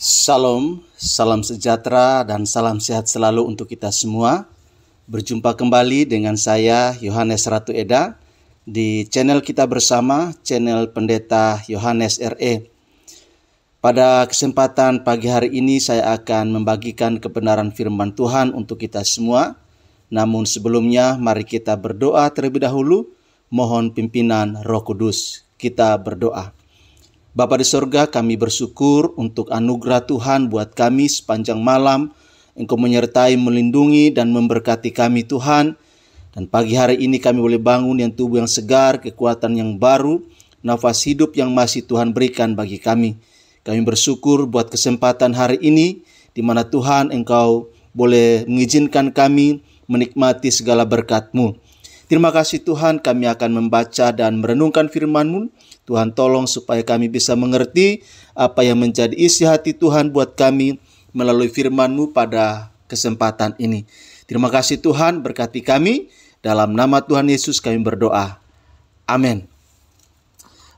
Salam, salam sejahtera dan salam sehat selalu untuk kita semua. Berjumpa kembali dengan saya Yohanes Ratu Eda di channel kita bersama, channel Pendeta Yohanes RE. Pada kesempatan pagi hari ini saya akan membagikan kebenaran firman Tuhan untuk kita semua. Namun sebelumnya mari kita berdoa terlebih dahulu, mohon pimpinan Roh Kudus. Kita berdoa. Bapa di sorga, kami bersyukur untuk anugerah Tuhan buat kami sepanjang malam. Engkau menyertai, melindungi, dan memberkati kami Tuhan. Dan pagi hari ini kami boleh bangun yang tubuh yang segar, kekuatan yang baru, nafas hidup yang masih Tuhan berikan bagi kami. Kami bersyukur buat kesempatan hari ini, di mana Tuhan Engkau boleh mengizinkan kami menikmati segala berkat-Mu. Terima kasih Tuhan, kami akan membaca dan merenungkan firman-Mu. Tuhan tolong supaya kami bisa mengerti apa yang menjadi isi hati Tuhan buat kami melalui firman-Mu pada kesempatan ini. Terima kasih Tuhan, berkati kami. Dalam nama Tuhan Yesus kami berdoa. Amin.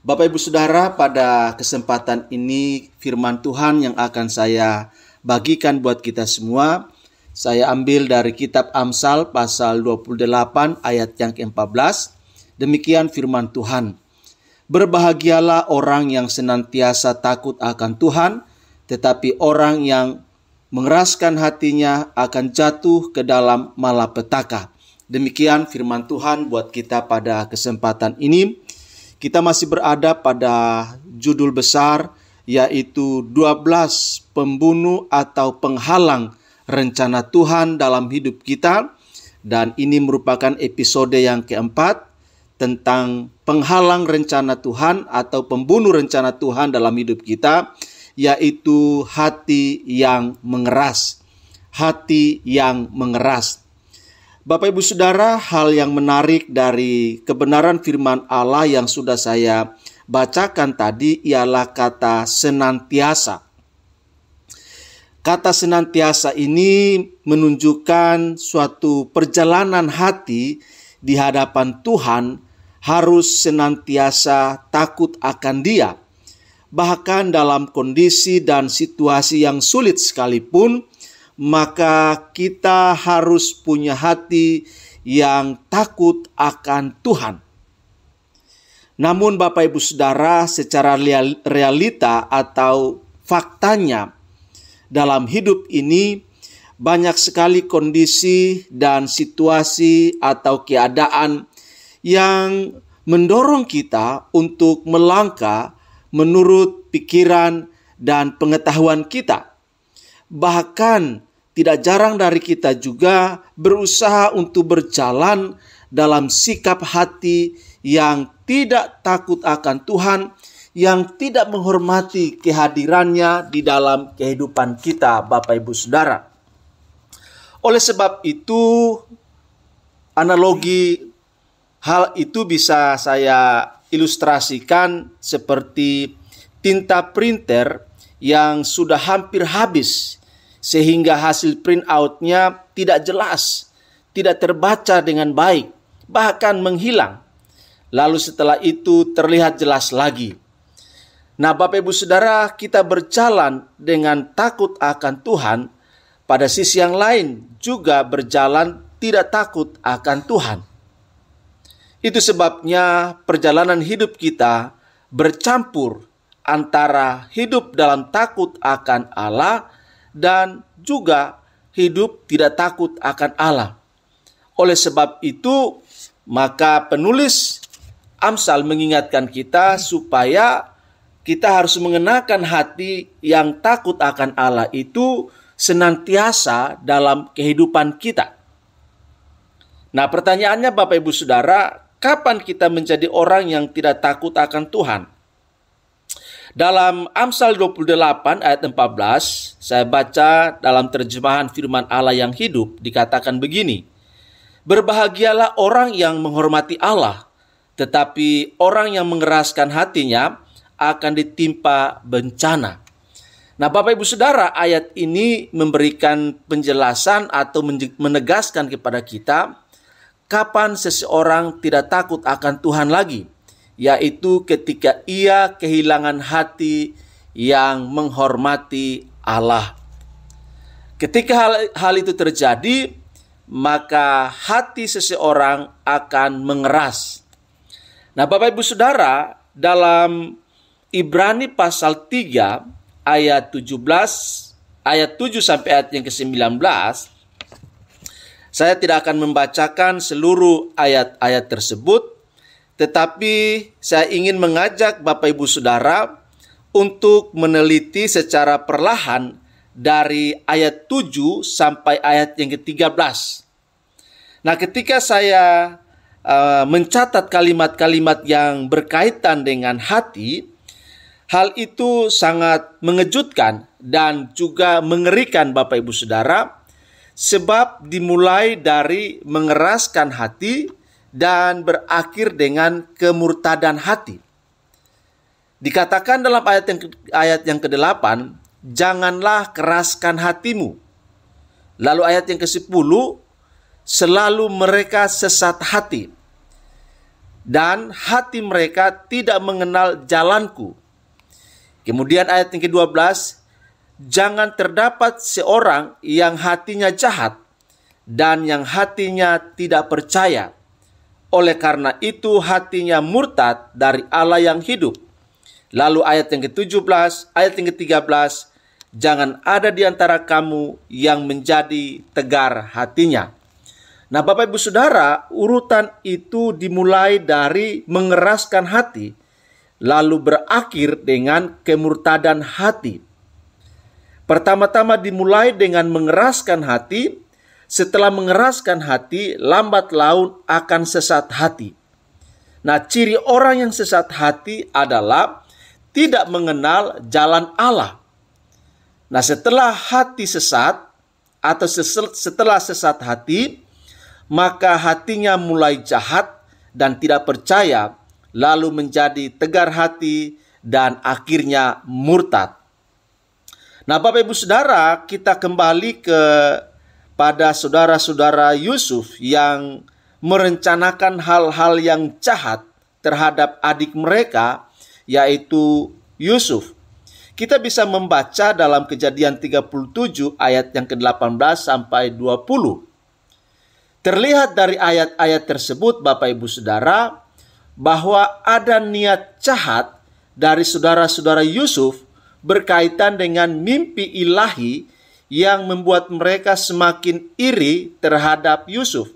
Bapak Ibu Saudara, pada kesempatan ini firman Tuhan yang akan saya bagikan buat kita semua. Saya ambil dari kitab Amsal pasal 28 ayat yang ke-14. Demikian firman Tuhan. Berbahagialah orang yang senantiasa takut akan Tuhan, tetapi orang yang mengeraskan hatinya akan jatuh ke dalam malapetaka. Demikian firman Tuhan buat kita pada kesempatan ini. Kita masih berada pada judul besar, yaitu 12 pembunuh atau penghalang rencana Tuhan dalam hidup kita. Dan ini merupakan episode yang keempat tentang penghalang rencana Tuhan atau pembunuh rencana Tuhan dalam hidup kita, yaitu hati yang mengeras. Hati yang mengeras. Bapak Ibu Saudara, hal yang menarik dari kebenaran firman Allah yang sudah saya bacakan tadi ialah kata senantiasa. Kata senantiasa ini menunjukkan suatu perjalanan hati di hadapan Tuhan harus senantiasa takut akan Dia. Bahkan dalam kondisi dan situasi yang sulit sekalipun, maka kita harus punya hati yang takut akan Tuhan. Namun Bapak Ibu Saudara, secara realita atau faktanya dalam hidup ini, banyak sekali kondisi dan situasi atau keadaan yang mendorong kita untuk melangkah menurut pikiran dan pengetahuan kita. Bahkan tidak jarang dari kita juga berusaha untuk berjalan dalam sikap hati yang tidak takut akan Tuhan, yang tidak menghormati kehadirannya di dalam kehidupan kita, Bapak Ibu Saudara. Oleh sebab itu, analogi hal itu bisa saya ilustrasikan seperti tinta printer yang sudah hampir habis, sehingga hasil print out-nya tidak jelas, tidak terbaca dengan baik, bahkan menghilang. Lalu setelah itu terlihat jelas lagi. Nah, Bapak Ibu Saudara, kita berjalan dengan takut akan Tuhan, pada sisi yang lain juga berjalan tidak takut akan Tuhan. Itu sebabnya perjalanan hidup kita bercampur antara hidup dalam takut akan Allah dan juga hidup tidak takut akan Allah. Oleh sebab itu, maka penulis Amsal mengingatkan kita supaya kita harus mengenakan hati yang takut akan Allah itu senantiasa dalam kehidupan kita. Nah, pertanyaannya Bapak Ibu Saudara, kapan kita menjadi orang yang tidak takut akan Tuhan? Dalam Amsal 28 ayat 14, saya baca dalam terjemahan firman Allah yang hidup, dikatakan begini. Berbahagialah orang yang menghormati Allah, tetapi orang yang mengeraskan hatinya akan ditimpa bencana. Nah, Bapak Ibu Saudara, ayat ini memberikan penjelasan atau menegaskan kepada kita kapan seseorang tidak takut akan Tuhan lagi, yaitu ketika ia kehilangan hati yang menghormati Allah. Ketika hal itu terjadi, maka hati seseorang akan mengeras. Nah, Bapak Ibu Saudara, dalam Ibrani pasal 3 ayat 17, ayat 7 sampai ayat yang ke-19, saya tidak akan membacakan seluruh ayat-ayat tersebut, tetapi saya ingin mengajak Bapak Ibu Saudara untuk meneliti secara perlahan dari ayat 7 sampai ayat yang ke-13. Nah, ketika saya mencatat kalimat-kalimat yang berkaitan dengan hati, hal itu sangat mengejutkan dan juga mengerikan Bapak Ibu Saudara, sebab dimulai dari mengeraskan hati dan berakhir dengan kemurtadan hati. Dikatakan dalam ayat yang ke-8, janganlah keraskan hatimu. Lalu ayat yang ke-10, selalu mereka sesat hati, dan hati mereka tidak mengenal jalanku. Kemudian ayat yang ke-12, jangan terdapat seorang yang hatinya jahat dan yang hatinya tidak percaya. Oleh karena itu hatinya murtad dari Allah yang hidup. Lalu ayat yang ke-17, ayat yang ke-13, jangan ada di antara kamu yang menjadi tegar hatinya. Nah, Bapak Ibu Saudara, urutan itu dimulai dari mengeraskan hati, lalu berakhir dengan kemurtadan hati. Pertama-tama dimulai dengan mengeraskan hati, setelah mengeraskan hati, lambat laun akan sesat hati. Nah, ciri orang yang sesat hati adalah tidak mengenal jalan Allah. Nah, setelah hati sesat atau setelah sesat hati, maka hatinya mulai jahat dan tidak percaya, lalu menjadi tegar hati dan akhirnya murtad. Nah, Bapak Ibu Saudara, kita kembali pada saudara-saudara Yusuf yang merencanakan hal-hal yang jahat terhadap adik mereka, yaitu Yusuf. Kita bisa membaca dalam Kejadian 37 ayat yang ke-18 sampai 20. Terlihat dari ayat-ayat tersebut, Bapak Ibu Saudara, bahwa ada niat jahat dari saudara-saudara Yusuf berkaitan dengan mimpi ilahi yang membuat mereka semakin iri terhadap Yusuf.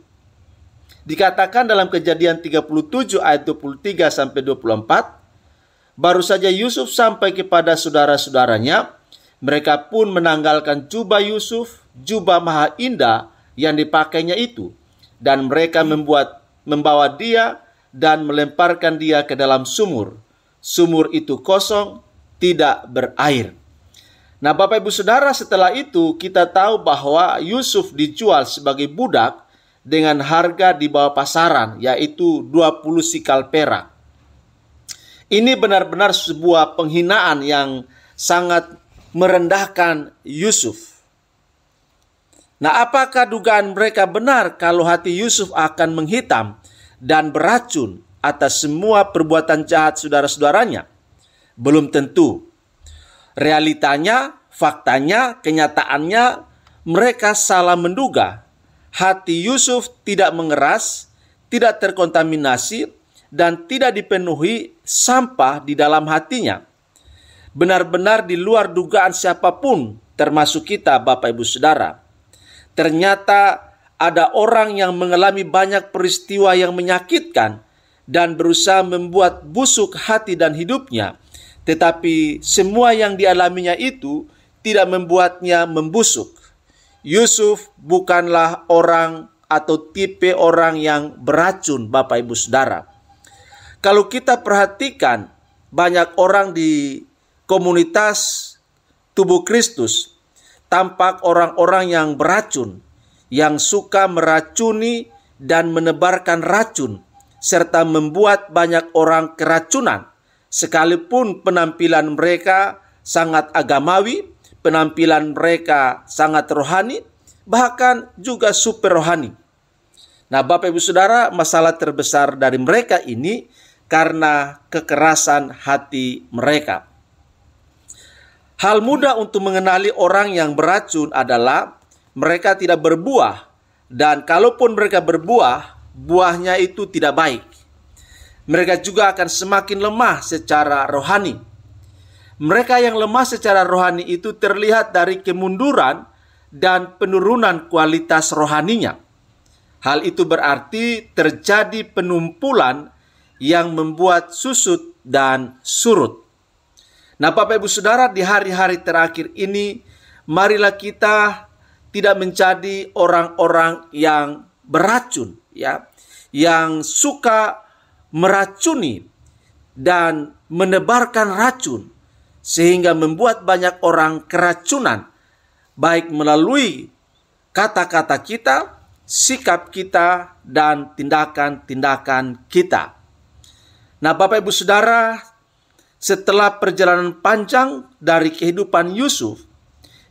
Dikatakan dalam Kejadian 37 ayat 23 sampai 24, baru saja Yusuf sampai kepada saudara-saudaranya, mereka pun menanggalkan jubah Yusuf, jubah maha indah yang dipakainya itu, dan mereka membawa dia dan melemparkan dia ke dalam sumur. Sumur itu kosong, tidak berair. Nah, Bapak Ibu Saudara, setelah itu kita tahu bahwa Yusuf dijual sebagai budak dengan harga di bawah pasaran, yaitu 20 sikal perak. Ini benar-benar sebuah penghinaan yang sangat merendahkan Yusuf. Nah, apakah dugaan mereka benar kalau hati Yusuf akan menghitam dan beracun atas semua perbuatan jahat saudara-saudaranya? Belum tentu. Realitanya, faktanya, kenyataannya, mereka salah menduga. Hati Yusuf tidak mengeras, tidak terkontaminasi, dan tidak dipenuhi sampah di dalam hatinya. Benar-benar di luar dugaan siapapun, termasuk kita, Bapak Ibu Saudara. Ternyata ada orang yang mengalami banyak peristiwa yang menyakitkan dan berusaha membuat busuk hati dan hidupnya. Tetapi semua yang dialaminya itu tidak membuatnya membusuk. Yusuf bukanlah orang atau tipe orang yang beracun, Bapak Ibu Saudara. Kalau kita perhatikan, banyak orang di komunitas tubuh Kristus tampak orang-orang yang beracun, yang suka meracuni dan menebarkan racun, serta membuat banyak orang keracunan. Sekalipun penampilan mereka sangat agamawi, penampilan mereka sangat rohani, bahkan juga super rohani. Nah, Bapak Ibu Saudara, masalah terbesar dari mereka ini karena kekerasan hati mereka. Hal mudah untuk mengenali orang yang beracun adalah mereka tidak berbuah, dan kalaupun mereka berbuah, buahnya itu tidak baik. Mereka juga akan semakin lemah secara rohani. Mereka yang lemah secara rohani itu terlihat dari kemunduran dan penurunan kualitas rohaninya. Hal itu berarti terjadi penumpulan yang membuat susut dan surut. Nah, Bapak Ibu Saudara, di hari-hari terakhir ini, marilah kita tidak menjadi orang-orang yang beracun, ya, yang suka meracuni dan menebarkan racun sehingga membuat banyak orang keracunan, baik melalui kata-kata kita, sikap kita, dan tindakan-tindakan kita. Nah, Bapak Ibu Saudara, setelah perjalanan panjang dari kehidupan Yusuf,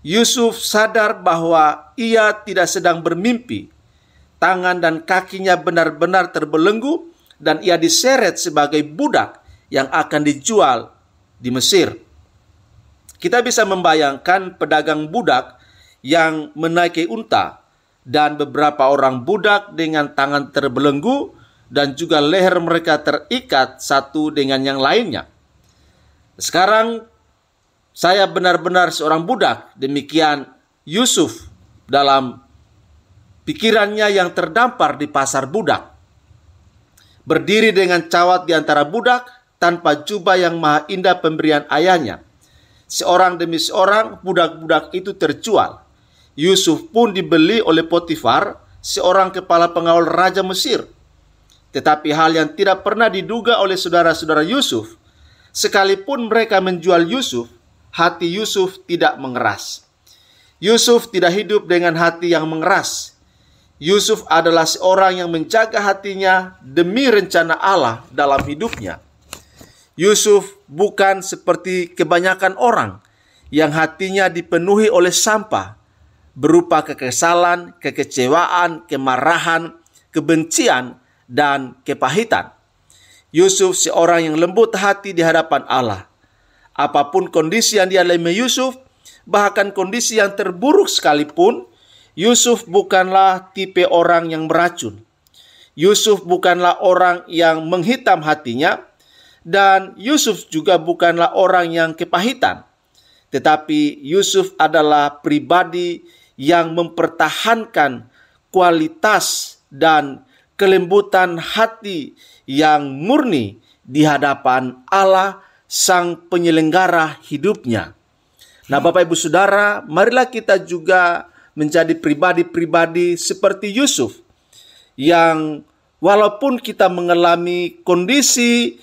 Yusuf sadar bahwa ia tidak sedang bermimpi. Tangan dan kakinya benar-benar terbelenggu dan ia diseret sebagai budak yang akan dijual di Mesir. Kita bisa membayangkan pedagang budak yang menaiki unta dan beberapa orang budak dengan tangan terbelenggu dan juga leher mereka terikat satu dengan yang lainnya. Sekarang saya benar-benar seorang budak, demikian Yusuf dalam pikirannya yang terdampar di pasar budak. Berdiri dengan cawat di antara budak tanpa jubah yang maha indah pemberian ayahnya. Seorang demi seorang budak-budak itu terjual. Yusuf pun dibeli oleh Potifar, seorang kepala pengawal Raja Mesir. Tetapi hal yang tidak pernah diduga oleh saudara-saudara Yusuf, sekalipun mereka menjual Yusuf, hati Yusuf tidak mengeras. Yusuf tidak hidup dengan hati yang mengeras. Yusuf adalah seorang yang menjaga hatinya demi rencana Allah dalam hidupnya. Yusuf bukan seperti kebanyakan orang yang hatinya dipenuhi oleh sampah, berupa kekesalan, kekecewaan, kemarahan, kebencian, dan kepahitan. Yusuf seorang yang lembut hati di hadapan Allah. Apapun kondisi yang dialami Yusuf, bahkan kondisi yang terburuk sekalipun, Yusuf bukanlah tipe orang yang beracun. Yusuf bukanlah orang yang menghitam hatinya, dan Yusuf juga bukanlah orang yang kepahitan. Tetapi Yusuf adalah pribadi yang mempertahankan kualitas dan kelembutan hati yang murni di hadapan Allah, Sang Penyelenggara hidupnya. Nah, Bapak Ibu Saudara, marilah kita juga menjadi pribadi-pribadi seperti Yusuf, yang walaupun kita mengalami kondisi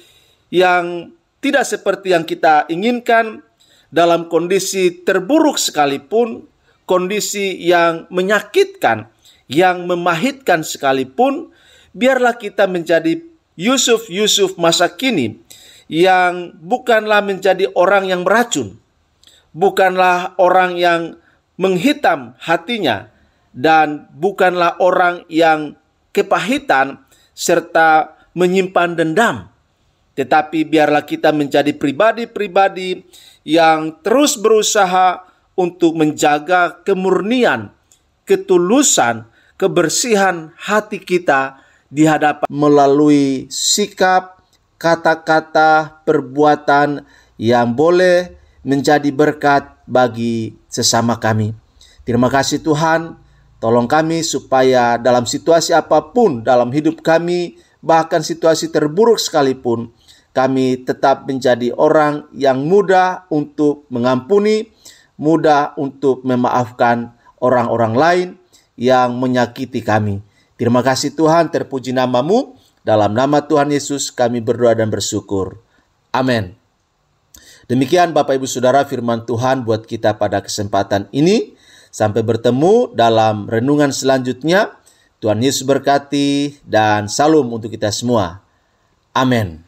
yang tidak seperti yang kita inginkan, dalam kondisi terburuk sekalipun, kondisi yang menyakitkan, yang memahitkan sekalipun, biarlah kita menjadi Yusuf masa kini yang bukanlah menjadi orang yang beracun, bukanlah orang yang menghitam hatinya, dan bukanlah orang yang kepahitan serta menyimpan dendam. Tetapi biarlah kita menjadi pribadi-pribadi yang terus berusaha untuk menjaga kemurnian, ketulusan, kebersihan hati kita di hadapan melalui sikap, kata-kata, perbuatan yang boleh menjadi berkat bagi sesama kami. Terima kasih Tuhan, tolong kami supaya dalam situasi apapun dalam hidup kami, bahkan situasi terburuk sekalipun, kami tetap menjadi orang yang mudah untuk mengampuni, mudah untuk memaafkan orang-orang lain yang menyakiti kami. Terima kasih Tuhan, terpuji nama-Mu. Dalam nama Tuhan Yesus kami berdoa dan bersyukur. Amin. Demikian Bapak Ibu Saudara firman Tuhan buat kita pada kesempatan ini. Sampai bertemu dalam renungan selanjutnya. Tuhan Yesus berkati dan salam untuk kita semua. Amin.